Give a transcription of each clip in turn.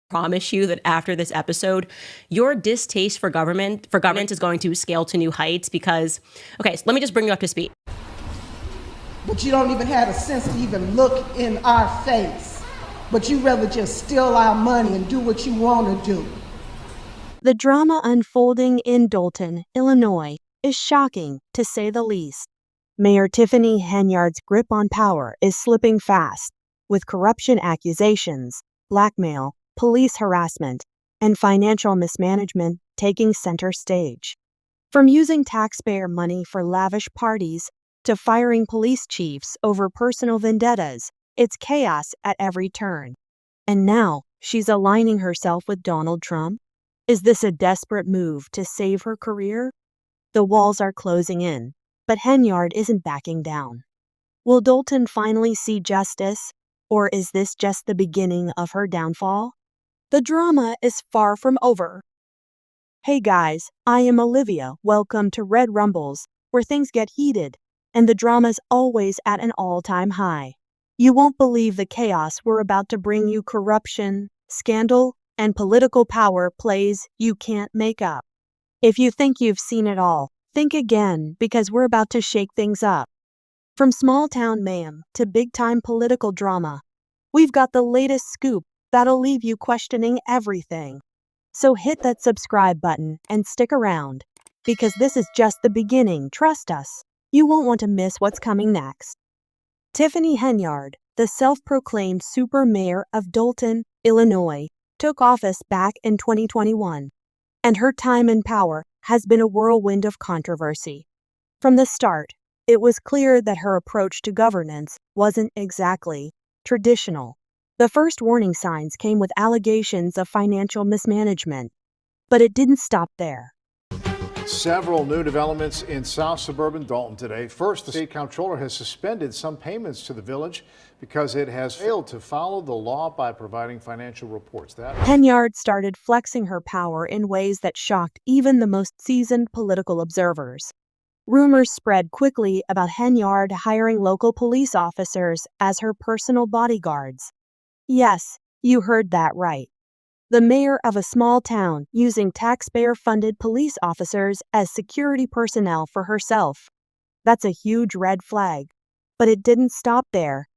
promise you that after this episode, your distaste for government is going to scale to new heights because, okay, so let me just bring you up to speed. But you don't even have a sense to even look in our face. But you rather just steal our money and do what you want to do. The drama unfolding in Dolton, Illinois, is shocking, to say the least. Mayor Tiffany Henyard's grip on power is slipping fast, with corruption accusations, blackmail, police harassment, and financial mismanagement taking center stage. From using taxpayer money for lavish parties to firing police chiefs over personal vendettas, it's chaos at every turn. And now, she's aligning herself with Donald Trump? Is this a desperate move to save her career? The walls are closing in, but Henyard isn't backing down. Will Dolton finally see justice, or is this just the beginning of her downfall? The drama is far from over. Hey guys, I am Olivia. Welcome to Red Rumbles, where things get heated, and the drama's always at an all-time high. You won't believe the chaos we're about to bring you. Corruption, scandal, and political power plays you can't make up. If you think you've seen it all, think again, because we're about to shake things up. From small-town mayhem to big-time political drama, we've got the latest scoop that'll leave you questioning everything. So hit that subscribe button and stick around, because this is just the beginning. Trust us, you won't want to miss what's coming next. Tiffany Henyard, the self-proclaimed super mayor of Dolton, Illinois, took office back in 2021, and her time in power has been a whirlwind of controversy. From the start, it was clear that her approach to governance wasn't exactly traditional. The first warning signs came with allegations of financial mismanagement, but it didn't stop there. Several new developments in south suburban Dolton today. First, the state comptroller has suspended some payments to the village because it has failed to follow the law by providing financial reports. Henyard started flexing her power in ways that shocked even the most seasoned political observers. Rumors spread quickly about Henyard hiring local police officers as her personal bodyguards. Yes, you heard that right. The mayor of a small town using taxpayer-funded police officers as security personnel for herself. That's a huge red flag. But it didn't stop there.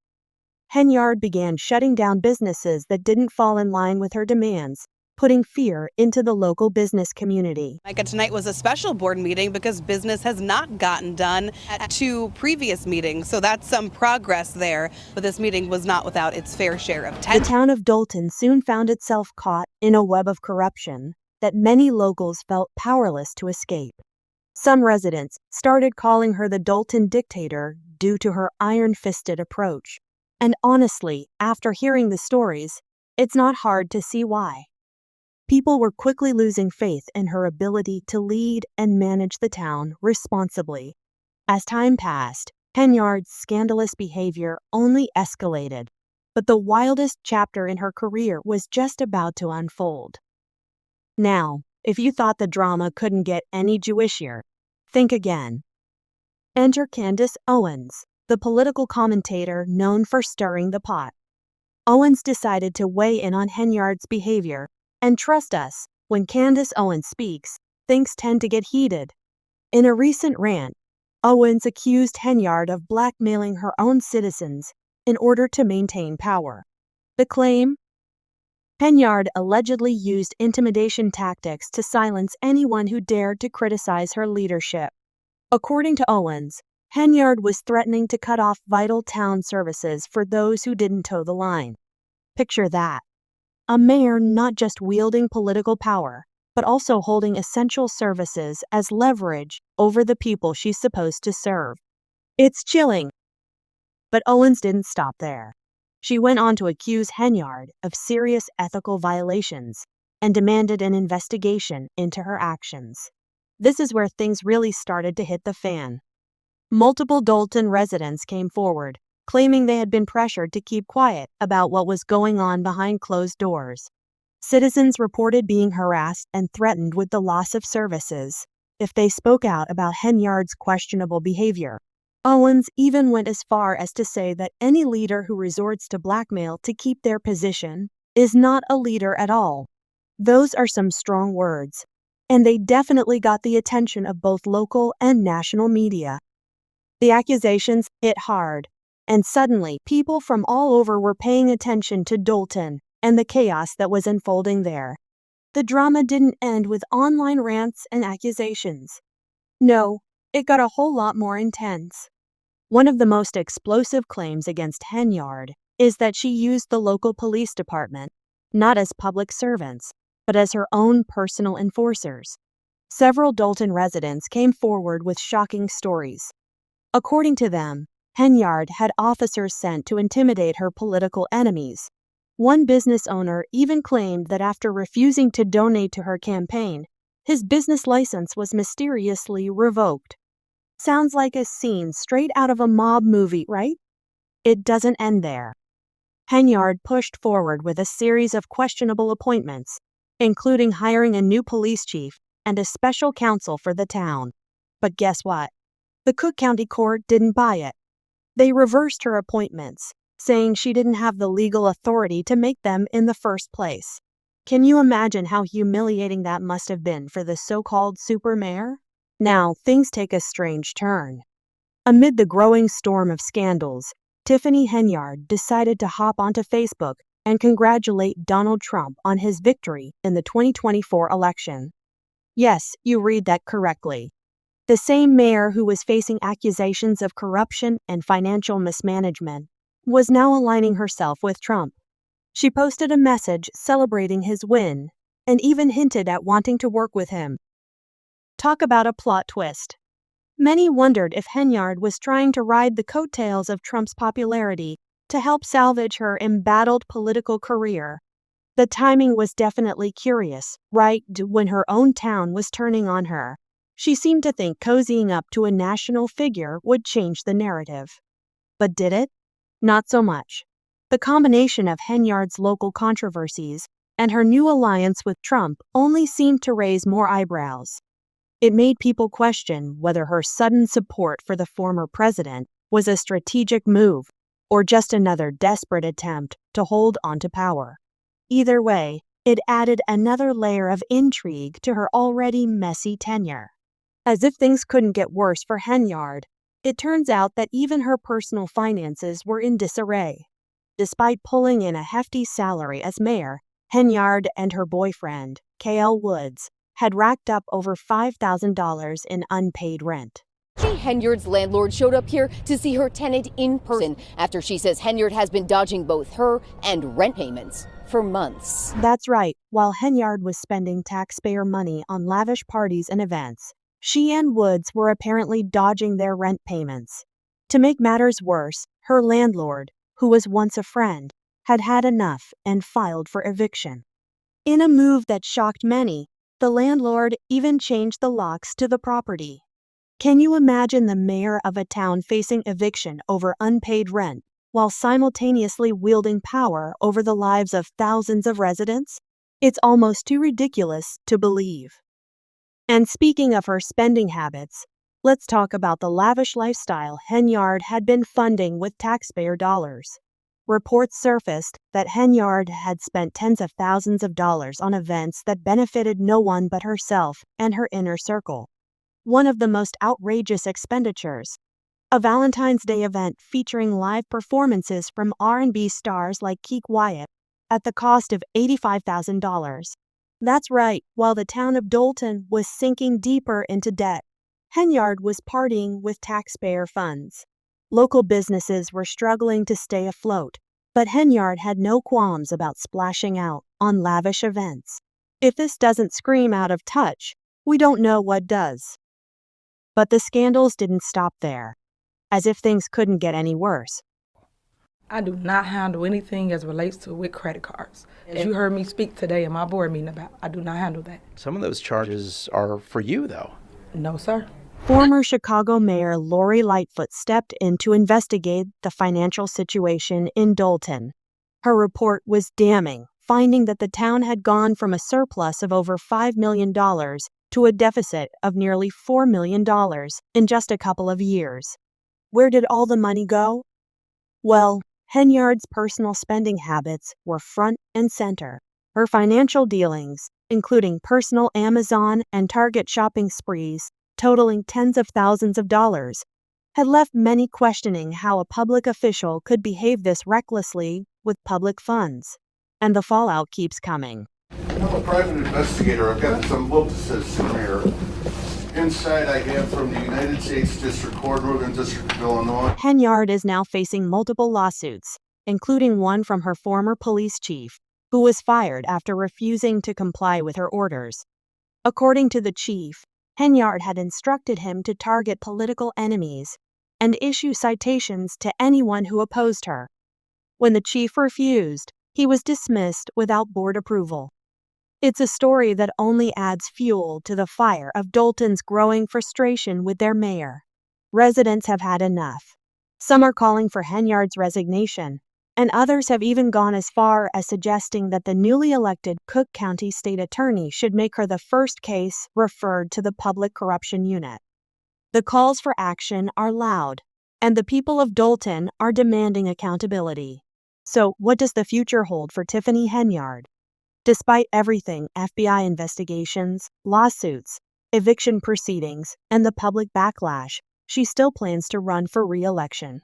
Henyard began shutting down businesses that didn't fall in line with her demands, putting fear into the local business community. Tonight was a special board meeting because business has not gotten done at two previous meetings, so that's some progress there. But this meeting was not without its fair share of tension. The town of Dolton soon found itself caught in a web of corruption that many locals felt powerless to escape. Some residents started calling her the Dolton dictator due to her iron-fisted approach. And honestly, after hearing the stories, it's not hard to see why. People were quickly losing faith in her ability to lead and manage the town responsibly. As time passed, Henyard's scandalous behavior only escalated, but the wildest chapter in her career was just about to unfold. Now, if you thought the drama couldn't get any Jewishier, think again. Enter Candace Owens, the political commentator known for stirring the pot. Owens decided to weigh in on Henyard's behavior. And trust us, when Candace Owens speaks, things tend to get heated. In a recent rant, Owens accused Henyard of blackmailing her own citizens in order to maintain power. The claim? Henyard allegedly used intimidation tactics to silence anyone who dared to criticize her leadership. According to Owens, Henyard was threatening to cut off vital town services for those who didn't toe the line. Picture that. A mayor not just wielding political power, but also holding essential services as leverage over the people she's supposed to serve. It's chilling. But Owens didn't stop there. She went on to accuse Henyard of serious ethical violations and demanded an investigation into her actions. This is where things really started to hit the fan. Multiple Dolton residents came forward, claiming they had been pressured to keep quiet about what was going on behind closed doors. Citizens reported being harassed and threatened with the loss of services if they spoke out about Henyard's questionable behavior. Owens even went as far as to say that any leader who resorts to blackmail to keep their position is not a leader at all. Those are some strong words, and they definitely got the attention of both local and national media. The accusations hit hard, and suddenly people from all over were paying attention to Dolton and the chaos that was unfolding there. The drama didn't end with online rants and accusations. No, it got a whole lot more intense. One of the most explosive claims against Henyard is that she used the local police department, not as public servants, but as her own personal enforcers. Several Dolton residents came forward with shocking stories. According to them, Henyard had officers sent to intimidate her political enemies. One business owner even claimed that after refusing to donate to her campaign, his business license was mysteriously revoked. Sounds like a scene straight out of a mob movie, right? It doesn't end there. Henyard pushed forward with a series of questionable appointments, including hiring a new police chief and a special counsel for the town. But guess what? The Cook County Court didn't buy it. They reversed her appointments, saying she didn't have the legal authority to make them in the first place. Can you imagine how humiliating that must have been for the so-called super mayor? Now, things take a strange turn. Amid the growing storm of scandals, Tiffany Henyard decided to hop onto Facebook and congratulate Donald Trump on his victory in the 2024 election. Yes, you read that correctly. The same mayor who was facing accusations of corruption and financial mismanagement was now aligning herself with Trump. She posted a message celebrating his win and even hinted at wanting to work with him. Talk about a plot twist. Many wondered if Henyard was trying to ride the coattails of Trump's popularity to help salvage her embattled political career. The timing was definitely curious, right when her own town was turning on her. She seemed to think cozying up to a national figure would change the narrative. But did it? Not so much. The combination of Henyard's local controversies and her new alliance with Trump only seemed to raise more eyebrows. It made people question whether her sudden support for the former president was a strategic move or just another desperate attempt to hold onto power. Either way, it added another layer of intrigue to her already messy tenure. As if things couldn't get worse for Henyard, it turns out that even her personal finances were in disarray. Despite pulling in a hefty salary as mayor, Henyard and her boyfriend, K.L. Woods, had racked up over $5,000 in unpaid rent. Henyard's landlord showed up here to see her tenant in person after she says Henyard has been dodging both her and rent payments for months. That's right. While Henyard was spending taxpayer money on lavish parties and events, she and Woods were apparently dodging their rent payments. To make matters worse, her landlord, who was once a friend, had had enough and filed for eviction. In a move that shocked many, the landlord even changed the locks to the property. Can you imagine the mayor of a town facing eviction over unpaid rent while simultaneously wielding power over the lives of thousands of residents? It's almost too ridiculous to believe. And speaking of her spending habits, let's talk about the lavish lifestyle Henyard had been funding with taxpayer dollars. Reports surfaced that Henyard had spent tens of thousands of dollars on events that benefited no one but herself and her inner circle. One of the most outrageous expenditures, a Valentine's Day event featuring live performances from R&B stars like Keek Wyatt at the cost of $85,000. That's right, while the town of Dolton was sinking deeper into debt, Henyard was partying with taxpayer funds. Local businesses were struggling to stay afloat, but Henyard had no qualms about splashing out on lavish events. If this doesn't scream out of touch, we don't know what does. But the scandals didn't stop there, as if things couldn't get any worse. I do not handle anything as relates to with credit cards. As you heard me speak today in my board meeting about, I do not handle that. Some of those charges are for you, though. No, sir. Former Chicago Mayor Lori Lightfoot stepped in to investigate the financial situation in Dolton. Her report was damning, finding that the town had gone from a surplus of over $5 million to a deficit of nearly $4 million in just a couple of years. Where did all the money go? Well, Henyard's personal spending habits were front and center. Her financial dealings, including personal Amazon and Target shopping sprees totaling tens of thousands of dollars, had left many questioning how a public official could behave this recklessly with public funds. And the fallout keeps coming. I'm a private investigator. I've got some witnesses here. Inside I have from the United States District Court, Northern District of Illinois. Henyard is now facing multiple lawsuits, including one from her former police chief, who was fired after refusing to comply with her orders. According to the chief, Henyard had instructed him to target political enemies and issue citations to anyone who opposed her. When the chief refused, he was dismissed without board approval. It's a story that only adds fuel to the fire of Dolton's growing frustration with their mayor. Residents have had enough. Some are calling for Henyard's resignation, and others have even gone as far as suggesting that the newly elected Cook County State Attorney should make her the first case referred to the Public Corruption Unit. The calls for action are loud, and the people of Dolton are demanding accountability. So, what does the future hold for Tiffany Henyard? Despite everything, FBI investigations, lawsuits, eviction proceedings, and the public backlash, she still plans to run for re-election.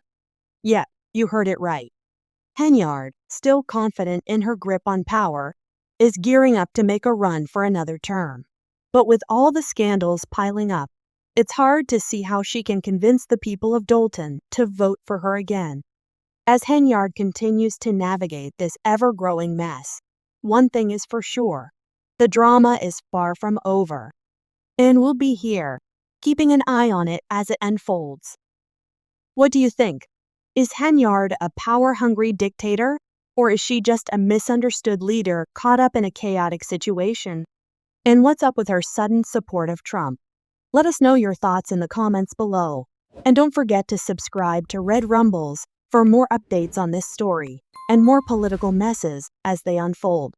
Yep, you heard it right. Henyard, still confident in her grip on power, is gearing up to make a run for another term. But with all the scandals piling up, it's hard to see how she can convince the people of Dolton to vote for her again. As Henyard continues to navigate this ever-growing mess, one thing is for sure, the drama is far from over. And we'll be here, keeping an eye on it as it unfolds. What do you think? Is Henyard a power-hungry dictator, or is she just a misunderstood leader caught up in a chaotic situation? And what's up with her sudden support of Trump? Let us know your thoughts in the comments below. And don't forget to subscribe to Red Rumbles for more updates on this story and more political messes as they unfold.